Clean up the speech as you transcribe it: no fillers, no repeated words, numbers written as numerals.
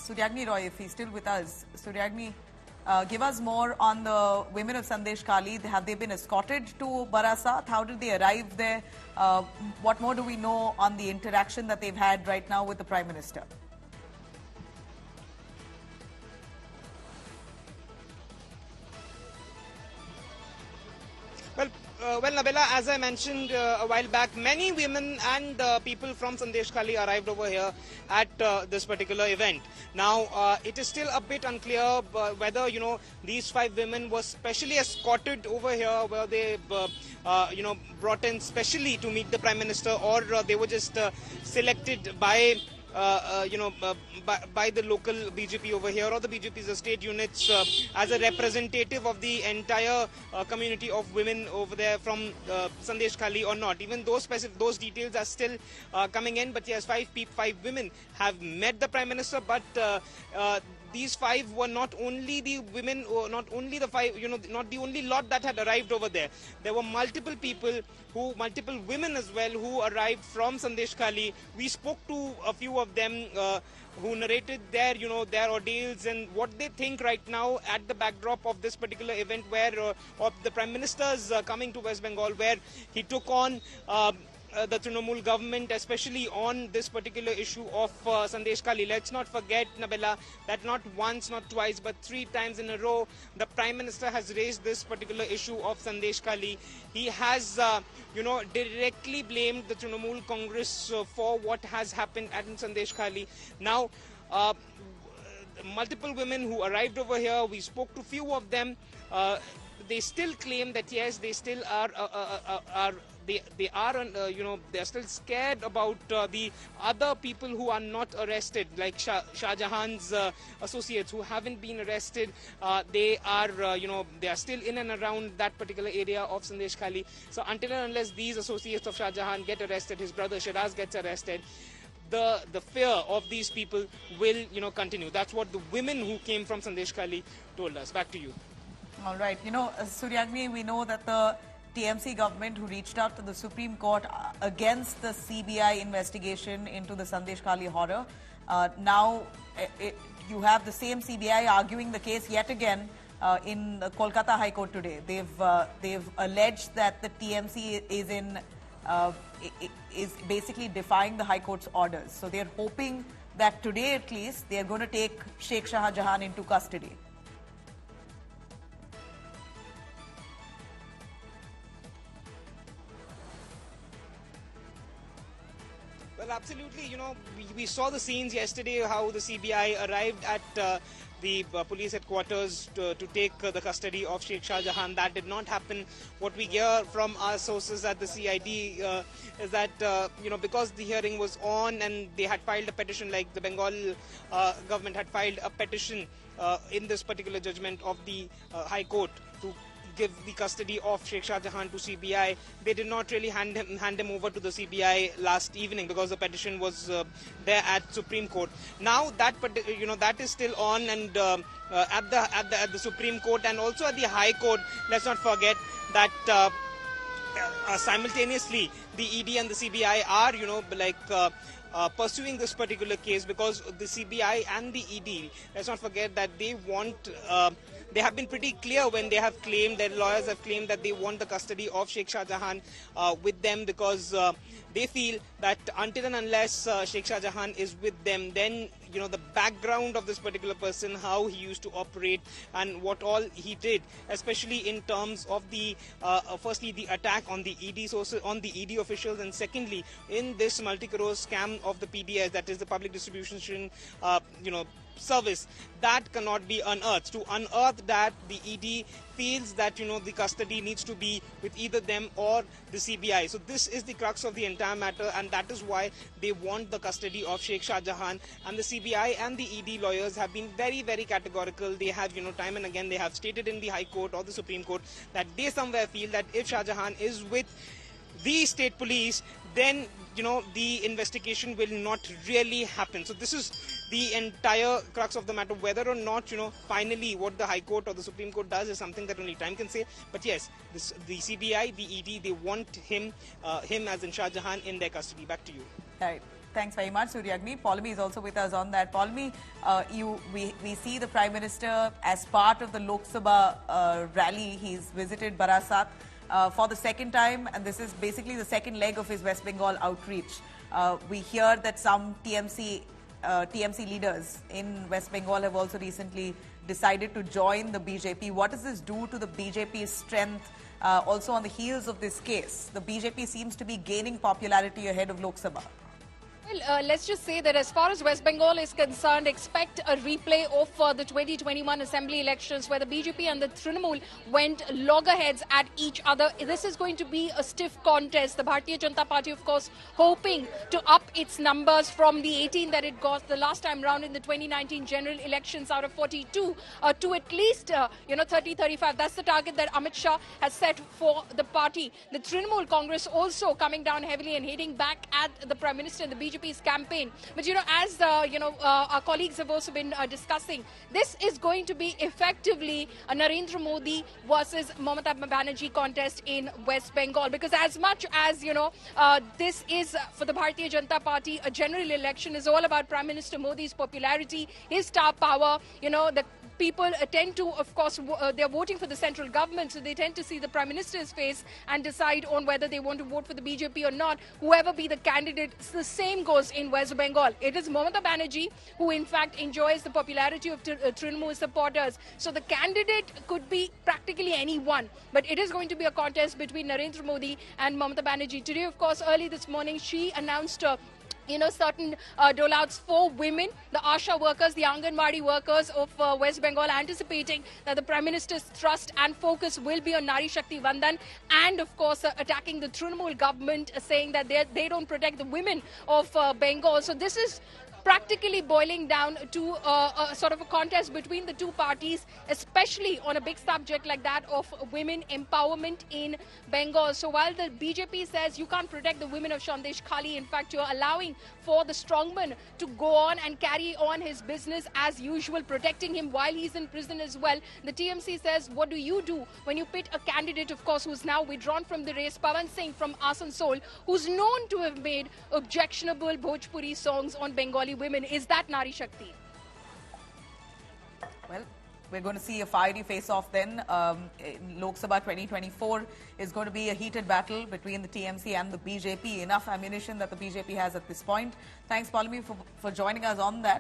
Suryagini Roy, if he's still with us. Suryagini, give us more on the women of Sandesh Kali. Have they been escorted to Barasat? How did they arrive there? What more do we know on the interaction that they've had right now with the Prime Minister? Well, Nabila, as I mentioned a while back, many women and people from Sandesh Kali arrived over here at this particular event. Now, it is still a bit unclear whether, these 5 women were specially escorted over here, were they, brought in specially to meet the Prime Minister, or they were just selected by by the local BJP over here, or the BJP's state units as a representative of the entire community of women over there from Sandesh Kali or not. Even those details are still coming in. But yes, 5 women have met the Prime Minister, but these 5 were not only the women, or not only the 5, not the only lot that had arrived over there. There were multiple women as well who arrived from Sandesh Kali. We spoke to a few of them who narrated their, their ordeals and what they think right now at the backdrop of this particular event, where of the Prime Minister's coming to West Bengal, where he took on the Trinamool government, especially on this particular issue of Sandesh Kali. Let's not forget, Nabila, that not once, not twice, but 3 times in a row, the Prime Minister has raised this particular issue of Sandesh Kali. He has, directly blamed the Trinamool Congress for what has happened at Sandesh Kali. Now, multiple women who arrived over here, we spoke to few of them. They still claim that yes, they still are they are still scared about the other people who are not arrested, like Shah Jahan's associates who haven't been arrested. They are they are still in and around that particular area of Sandesh Kali. So until and unless these associates of Shah Jahan get arrested, his brother Shiraz gets arrested, the fear of these people will continue. That's what the women who came from Sandesh Kali told us. Back to you. All right. Suryagini, we know that the TMC government, who reached out to the Supreme Court against the CBI investigation into the Sandesh Kali horror. Now, you have the same CBI arguing the case yet again in the Kolkata High Court today. They've alleged that the TMC is basically defying the High Court's orders. So they're hoping that today, at least, they're going to take Sheikh Shah Jahan into custody. Well, absolutely. We saw the scenes yesterday, how the CBI arrived at the police headquarters to take the custody of Sheikh Shah Jahan. That did not happen. What we hear from our sources at the CID is that, because the hearing was on and they had filed a petition, like the Bengal government had filed a petition in this particular judgment of the High Court to give the custody of Sheikh Shah Jahan to CBI. They did not really hand him over to the CBI last evening because the petition was there at Supreme Court. Now that that is still on, and at the Supreme Court and also at the High Court. Let's not forget that simultaneously the ED and the CBI are pursuing this particular case, because the CBI and the ED, let's not forget that they want, they have been pretty clear when they have claimed, their lawyers have claimed that they want the custody of Sheikh Shah Jahan with them, because they feel that until and unless Sheikh Shah Jahan is with them, then the background of this particular person, how he used to operate and what all he did, especially in terms of the firstly the attack on the ED sources, on the ED officials, and secondly in this multi-crore scam of the PDS, that is the public distribution service, that cannot be unearthed. To unearth that, the ED feels that the custody needs to be with either them or the CBI. So this is the crux of the entire matter, and that is why they want the custody of Sheikh Shah Jahan. And the CBI and the ED lawyers have been very, very categorical. They have time and again they have stated in the High Court or the Supreme Court that they somewhere feel that if Shah Jahan is with the state police, then the investigation will not really happen. So this is the entire crux of the matter. Whether or not finally what the High Court or the Supreme Court does is something that only time can say. But yes, the CBI, the ED, they want him as in Shah Jahan in their custody. Back to you. Right. Thanks very much, Suryagini. Paulami is also with us on that. Paulami, we see the Prime Minister as part of the Lok Sabha rally. He's visited Barasat for the second time, and this is basically the second leg of his West Bengal outreach. We hear that some TMC leaders in West Bengal have also recently decided to join the BJP. What does this do to the BJP's strength? Also on the heels of this case, the BJP seems to be gaining popularity ahead of Lok Sabha. Well, let's just say that as far as West Bengal is concerned, expect a replay of the 2021 assembly elections where the BJP and the Trinamool went loggerheads at each other. This is going to be a stiff contest. The Bharatiya Janata Party, of course, hoping to up its numbers from the 18 that it got the last time round in the 2019 general elections out of 42 to at least 30, 35. That's the target that Amit Shah has set for the party. The Trinamool Congress also coming down heavily and hitting back at the Prime Minister and the BJP's campaign. But as our colleagues have also been discussing, this is going to be effectively a Narendra Modi versus Mamata Banerjee contest in West Bengal, because as much as this is for the Bharatiya Janata Party, a general election is all about Prime Minister Modi's popularity, his star power. The people tend to, of course, they're voting for the central government, so they tend to see the Prime Minister's face and decide on whether they want to vote for the BJP or not. Whoever be the candidate, the same goes in West Bengal. It is Mamata Banerjee who, in fact, enjoys the popularity of Trinamool supporters. So the candidate could be practically anyone, but it is going to be a contest between Narendra Modi and Mamata Banerjee. Today, of course, early this morning, she announced certain dole-outs for women, the Asha workers, the Anganwadi workers of West Bengal, anticipating that the Prime Minister's thrust and focus will be on Nari Shakti Vandan and, of course, attacking the Trinamool government, saying that they don't protect the women of Bengal. So this is practically boiling down to a sort of a contest between the two parties, especially on a big subject like that of women empowerment in Bengal. So while the BJP says you can't protect the women of Sandeshkhali, in fact, you're allowing for the strongman to go on and carry on his business as usual, protecting him while he's in prison as well. The TMC says, what do you do when you pit a candidate, of course, who's now withdrawn from the race, Pawan Singh from Asansol, who's known to have made objectionable Bhojpuri songs on Bengali women? Is that Nari Shakti? Well, we're going to see a fiery face-off then. In Lok Sabha 2024 is going to be a heated battle between the TMC and the BJP. Enough ammunition that the BJP has at this point. Thanks, Paulami, for joining us on that.